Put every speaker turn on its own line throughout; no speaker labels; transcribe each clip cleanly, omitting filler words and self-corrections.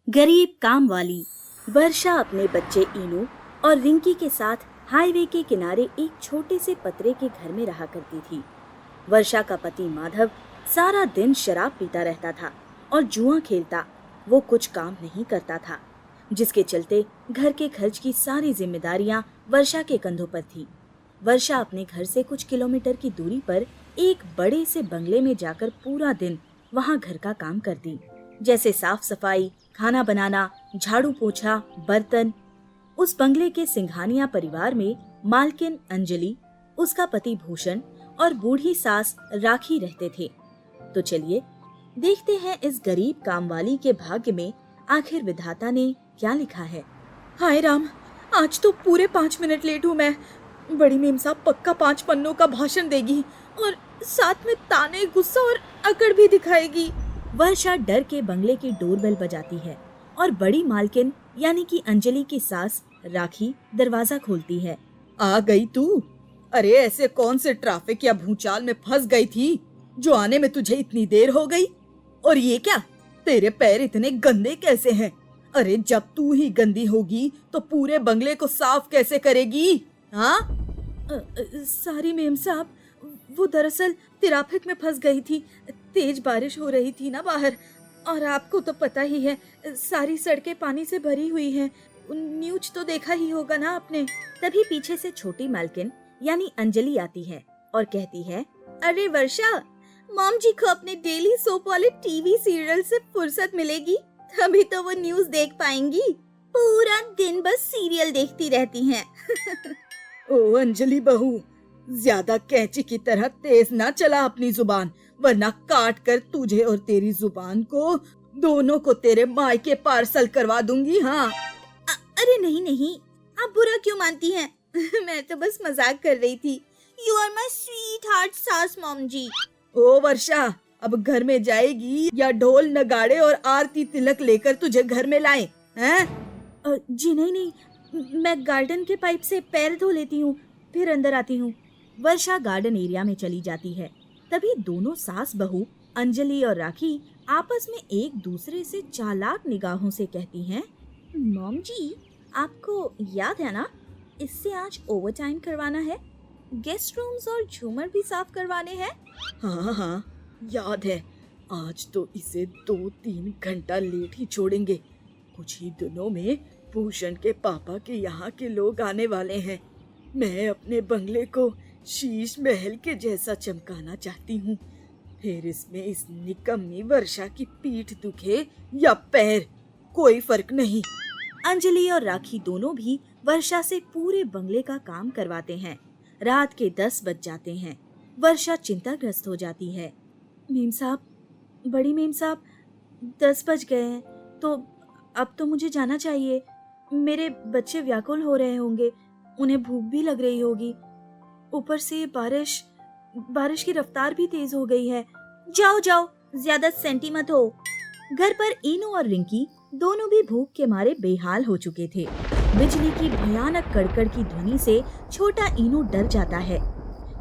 गरीब काम वाली। वर्षा अपने बच्चे इनू और रिंकी के साथ हाईवे के किनारे एक छोटे से पतरे के घर में रहा करती थी। वर्षा का पति माधव सारा दिन शराब पीता रहता था और जुआ खेलता। वो कुछ काम नहीं करता था, जिसके चलते घर के खर्च की सारी जिम्मेदारियां वर्षा के कंधों पर थी। वर्षा अपने घर से कुछ किलोमीटर की दूरी पर एक बड़े से बंगले में जाकर पूरा दिन वहां घर का काम करती, जैसे साफ सफाई, खाना बनाना, झाड़ू पोछा, बर्तन। उस बंगले के सिंघानिया परिवार में मालकिन अंजलि, उसका पति भूषण और बूढ़ी सास राखी रहते थे। तो चलिए देखते हैं इस गरीब कामवाली के भाग्य में आखिर विधाता ने क्या लिखा है।
हाय राम, आज तो पूरे 5 मिनट लेट हूँ मैं। बड़ी मेम साहब पक्का 5 पन्नों का भाषण देगी और साथ में ताने, गुस्सा और अकड़ भी दिखाएगी।
वर्षा डर के बंगले की डोरबेल बजाती है और बड़ी मालकिन यानी कि अंजलि की सास राखी दरवाजा खोलती है।
आ गई तू? अरे ऐसे कौन से ट्रैफिक या भूचाल में फंस गई थी जो आने में तुझे इतनी देर हो गई? और ये क्या, तेरे पैर इतने गंदे कैसे हैं? अरे जब तू ही गंदी होगी तो पूरे बंगले को साफ कैसे करेगी? हाँ?
सॉरी मेम साहब, वो दरअसल ट्रैफिक में फंस गई थी। तेज बारिश हो रही थी ना बाहर, और आपको तो पता ही है सारी सड़कें पानी से भरी हुई हैं। न्यूज़ तो देखा ही होगा ना आपने। तभी पीछे से छोटी मालकिन यानी अंजलि आती है और कहती है,
अरे वर्षा, मॉम जी को अपने डेली सोप वाले टीवी सीरियल से फुर्सत मिलेगी, तभी तो वो न्यूज़ देख पाएंगी। पूरा दिन बस सीरियल देखती रहती हैं।
ओ अंजलि बहू, ज्यादा कैंची की तरह तेज ना चला अपनी जुबान, वरना काट कर तुझे और तेरी जुबान को दोनों को तेरे मायके पार्सल करवा दूंगी। हाँ।
अरे नहीं नहीं, आप बुरा क्यों मानती हैं? मैं तो बस मजाक कर रही थी। You are my sweet heart सास मॉम जी।
ओ वर्षा, अब घर में जाएगी या ढोल नगाड़े और आरती तिलक लेकर तुझे घर में लाएं? हैं?
जी नहीं, मैं गार्डन के पाइप से पैर धो लेती हूँ, फिर अंदर आती हूँ। वर्षा गार्डन एरिया में चली जाती है। तभी दोनों सास बहू अंजलि और राखी आपस में एक दूसरे से चालाक निगाहों से कहती हैं,
मॉम जी, आपको याद है ना, इससे आज ओवर टाइम करवाना है, गेस्ट रूम्स और झूमर भी साफ करवाने हैं।
हाँ, याद है। आज तो इसे 2-3 घंटा लेट ही छोड़ेंगे। कुछ ही दिनों में भूषण के पापा के यहाँ के लोग आने वाले हैं। मैं अपने बंगले को शीश महल के जैसा चमकाना चाहती हूँ। फिर इसमें इस निकम्मी वर्षा की पीठ दुखे या पैर, कोई फर्क नहीं।
अंजलि और राखी दोनों भी वर्षा से पूरे बंगले का काम करवाते हैं। रात के 10 बज जाते हैं। वर्षा चिंताग्रस्त हो जाती है। मेम साहब, बड़ी मेम साहब, 10 बज गए हैं, तो अब तो मुझे जाना चाहिए। मेरे बच्चे व्याकुल हो रहे होंगे, उन्हें भूख भी लग रही होगी। ऊपर से बारिश की रफ्तार भी तेज हो गई है।
जाओ, ज्यादा सेंटी मत हो।
घर पर इनू और रिंकी दोनों भी भूख के मारे बेहाल हो चुके थे। बिजली की भयानक कड़कड़ की ध्वनि से छोटा इनू डर जाता है।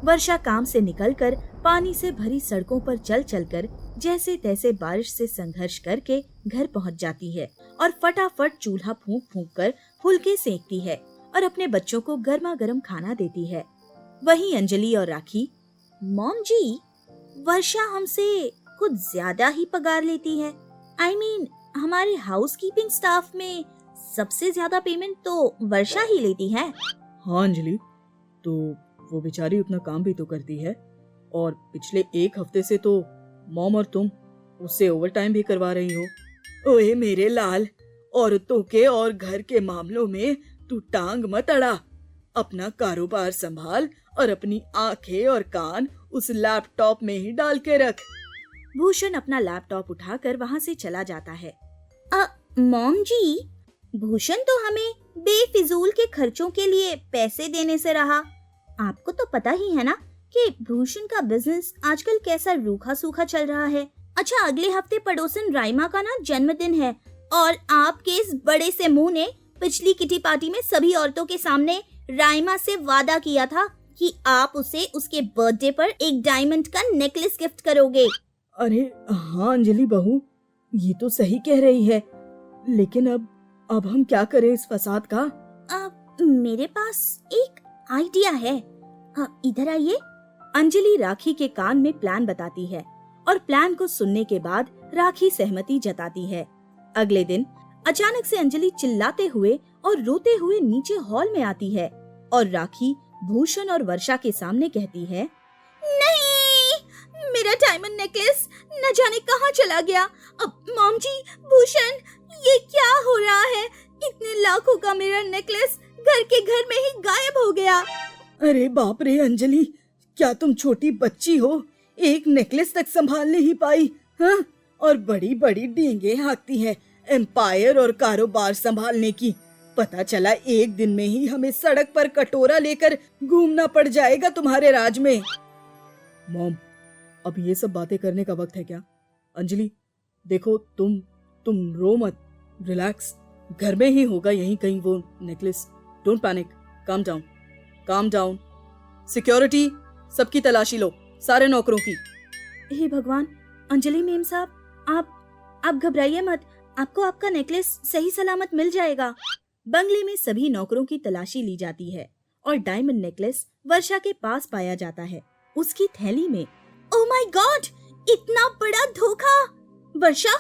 वर्षा काम से निकलकर पानी से भरी सड़कों पर चलकर जैसे तैसे बारिश से संघर्ष करके घर पहुंच जाती है और फटाफट चूल्हा फूंक कर फुलके सेकती है और अपने बच्चों को गर्मा गर्म खाना देती है। वहीं अंजलि और राखी,
मॉम जी, वर्षा हमसे कुछ ज्यादा ही पगार लेती है। I mean, हमारे हाउस कीपिंग स्टाफ में सबसे ज्यादा पेमेंट तो वर्षा ही लेती है।
हाँ अंजलि, तो वो बेचारी उतना काम भी तो करती है, और पिछले 1 हफ्ते से तो मॉम और तुम उससे ओवर टाइम भी करवा रही हो। ओए मेरे लाल, औरतों के और घर के मामलों में तू टांग मत अड़ा। अपना कारोबार संभाल और अपनी आंखें और कान उस लैपटॉप में ही डाल के रख।
भूषण अपना लैपटॉप उठाकर वहाँ से चला जाता है।
मॉम जी, भूषण तो हमें बेफिजूल के खर्चों के लिए पैसे देने से रहा। आपको तो पता ही है ना कि भूषण का बिजनेस आजकल कैसा रूखा सूखा चल रहा है। अच्छा, अगले हफ्ते पड़ोसन राइमा का ना जन्मदिन है, और आपके इस बड़े से मुंह ने पिछली किटी पार्टी में सभी औरतों के सामने राइमा से वादा किया था कि आप उसे उसके बर्थडे पर एक डायमंड का नेकलेस गिफ्ट करोगे।
अरे हाँ अंजलि बहू, ये तो सही कह रही है। लेकिन अब हम क्या करें इस फसाद का?
मेरे पास एक आइडिया है। इधर आइए।
अंजलि राखी के कान में प्लान बताती है और प्लान को सुनने के बाद राखी सहमति जताती है। अगले दिन अचानक से अंजलि चिल्लाते हुए और रोते हुए नीचे हॉल में आती है और राखी, भूषण और वर्षा के सामने कहती है,
नहीं, मेरा डायमंड नेकलेस न जाने कहाँ चला गया। अब मॉम जी, भूषण, ये क्या हो रहा है? इतने लाखों का मेरा नेकलेस घर के घर में ही गायब हो गया।
अरे बाप रे अंजलि, क्या तुम छोटी बच्ची हो? एक नेकलेस तक संभाल नहीं पाई, हाँ? और बड़ी बड़ी डींगे हाँकती है एम्पायर और कारोबार संभालने की। पता चला एक दिन में ही हमें सड़क पर कटोरा लेकर घूमना पड़ जाएगा तुम्हारे राज में। मॉम, अब ये सब बातें करने का वक्त है क्या? अंजलि देखो, तुम रो मत, रिलैक्स। घर में ही होगा यहीं कहीं वो necklace. Don't panic, calm down, calm down. Security, सबकी तलाशी लो, सारे नौकरों की।
हे भगवान, अंजलि मेम साहब, आप घबराइए मत, आपको आपका नेकलेस सही सलामत मिल जाएगा। बंगले में सभी नौकरों की तलाशी ली जाती है और डायमंड नेकलेस वर्षा के पास पाया जाता है, उसकी थैली में।
ओह माय गॉड, इतना बड़ा धोखा! वर्षा,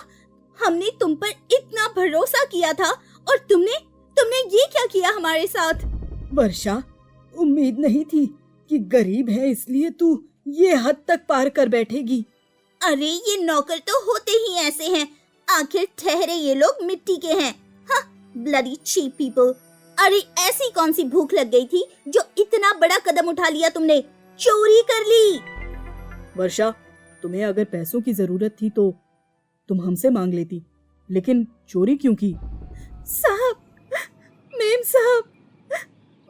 हमने तुम पर इतना भरोसा किया था और तुमने ये क्या किया हमारे साथ?
वर्षा, उम्मीद नहीं थी कि गरीब है इसलिए तू ये हद तक पार कर बैठेगी।
अरे ये नौकर तो होते ही ऐसे हैं, आखिर ठहरे ये लोग मिट्टी के हैं। हाँ, ब्लडी चीप पीपल। अरे ऐसी कौन सी भूख लग गई थी जो इतना बड़ा कदम उठा लिया तुमने? चोरी कर ली।
वर्षा, तुम्हें अगर पैसों की जरूरत थी तो तुम हमसे मांग लेती, लेकिन चोरी क्यों की?
साहब, मेम साहब,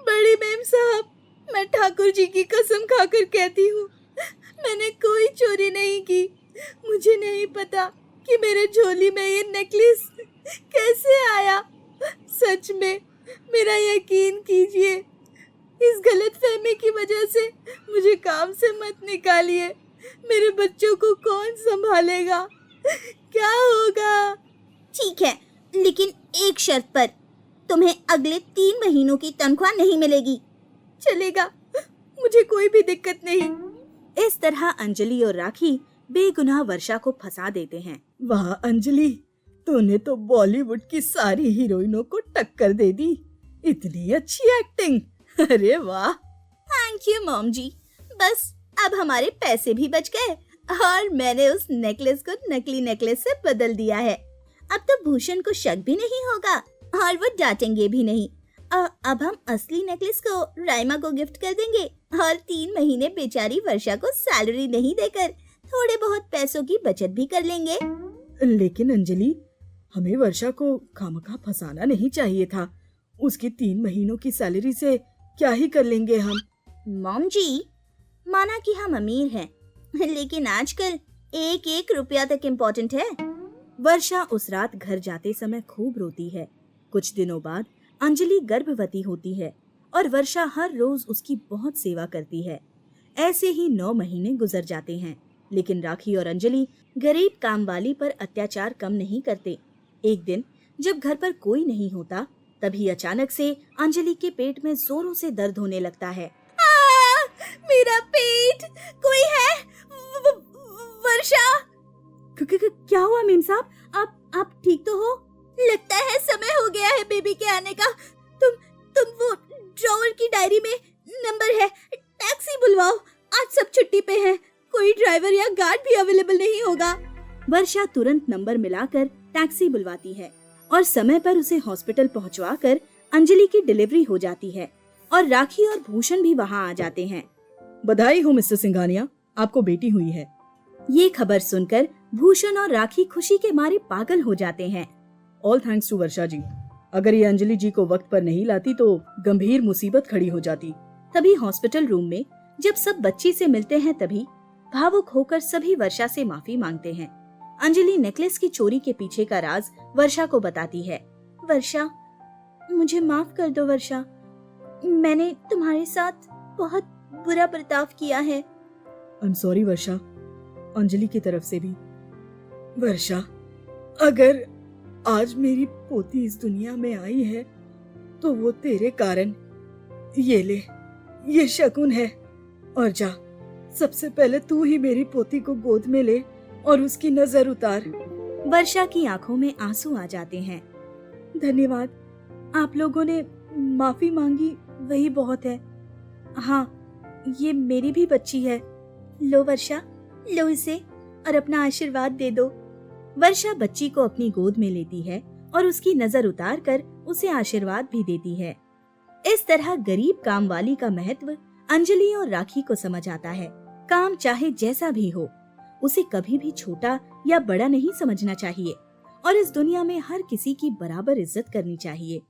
बड़ी मेम साहब, मैं ठाकुर जी की कसम खाकर कहती हूँ, मैंने कोई चोरी नहीं की। मुझे नहीं पता कि मेरे झोली में ये नेकलेस कैसे आया। सच में मेरा यकीन कीजिए, इस गलतफहमी की वजह से मुझे काम से मत निकालिए। मेरे बच्चों को कौन संभालेगा? क्या होगा? ठीक है, लेकिन एक शर्त पर, तुम्हें अगले 3 महीनों की तनख्वाह नहीं मिलेगी। चलेगा, मुझे कोई भी दिक्कत नहीं।
इस तरह अंजलि और राखी बेगुनाह वर्षा को फंसा देते हैं।
वाह अंजलि, तूने तो बॉलीवुड की सारी हीरोइनों को टक्कर दे दी। इतनी अच्छी एक्टिंग, अरे वाह।
थैंक यू मॉम जी। बस अब हमारे पैसे भी बच गए और मैंने उस नेकलेस को नकली नेकलेस से बदल दिया है। अब तो भूषण को शक भी नहीं होगा और वो डांटेंगे भी नहीं। अब हम असली नेकलेस को राइमा को गिफ्ट कर देंगे और 3 महीने बेचारी वर्षा को सैलरी नहीं देकर थोड़े बहुत पैसों की बचत भी कर लेंगे।
लेकिन अंजलि, हमें वर्षा को खामखा फंसाना नहीं चाहिए था। उसकी 3 महीनों की सैलरी से क्या ही कर लेंगे हम?
मॉम जी, माना कि हम अमीर हैं, लेकिन आजकल 1-1 रुपया तक इम्पोर्टेंट है।
वर्षा उस रात घर जाते समय खूब रोती है। कुछ दिनों बाद अंजलि गर्भवती होती है और वर्षा हर रोज उसकी बहुत सेवा करती है। ऐसे ही 9 महीने गुजर जाते हैं, लेकिन राखी और अंजलि गरीब कामवाली पर अत्याचार कम नहीं करते। एक दिन जब घर पर कोई नहीं होता, तभी अचानक से अंजलि के पेट में जोरों से दर्द होने लगता है।
मेरा पेट, कोई है? वर्षा,
क्या हुआ मेम साहब? आप ठीक तो हो?
लगता है समय हो गया है बेबी के आने का। तुम वो ड्रॉवर की डायरी में नंबर है, टैक्सी बुलवाओ। आज सब छुट्टी पे हैं, कोई ड्राइवर या गार्ड भी अवेलेबल नहीं होगा।
वर्षा तुरंत नंबर मिलाकर टैक्सी बुलवाती है और समय पर उसे हॉस्पिटल पहुंचवाकर अंजलि की डिलीवरी हो जाती है और राखी और भूषण भी वहां आ जाते हैं।
बधाई हो मिस्टर सिंघानिया, आपको बेटी हुई है।
ये खबर सुनकर भूषण और राखी खुशी के मारे पागल हो जाते हैं।
ऑल थैंक्स टू वर्षा जी। अगर ये अंजलि जी को वक्त पर नहीं लाती तो गंभीर मुसीबत खड़ी हो जाती।
तभी हॉस्पिटल रूम में जब सब बच्ची से मिलते हैं, तभी भावुक होकर सभी वर्षा से माफी मांगते हैं। अंजलि नेकलेस की चोरी के पीछे का राज वर्षा को बताती है।
वर्षा, मुझे माफ कर दो वर्षा, मैंने तुम्हारे साथ बहुत बुरा बर्ताव किया है।
आई एम सॉरी वर्षा, अंजलि की तरफ से भी। वर्षा, अगर आज मेरी पोती इस दुनिया में आई है तो वो तेरे कारण। ये ले, ये शगुन है। और जा, सबसे पहले तू ही मेरी पोती को गोद में ले और उसकी नजर उतार।
वर्षा की आंखों में आंसू आ जाते हैं।
धन्यवाद, आप लोगों ने माफी मांगी, वही बहुत है। हाँ, ये मेरी भी बच्ची है।
लो वर्षा, लो इसे और अपना आशीर्वाद दे दो।
वर्षा बच्ची को अपनी गोद में लेती है और उसकी नजर उतार कर उसे आशीर्वाद भी देती है। इस तरह गरीब काम वाली का महत्व अंजलि और राखी को समझ आता है। काम चाहे जैसा भी हो, उसे कभी भी छोटा या बड़ा नहीं समझना चाहिए और इस दुनिया में हर किसी की बराबर इज्जत करनी चाहिए।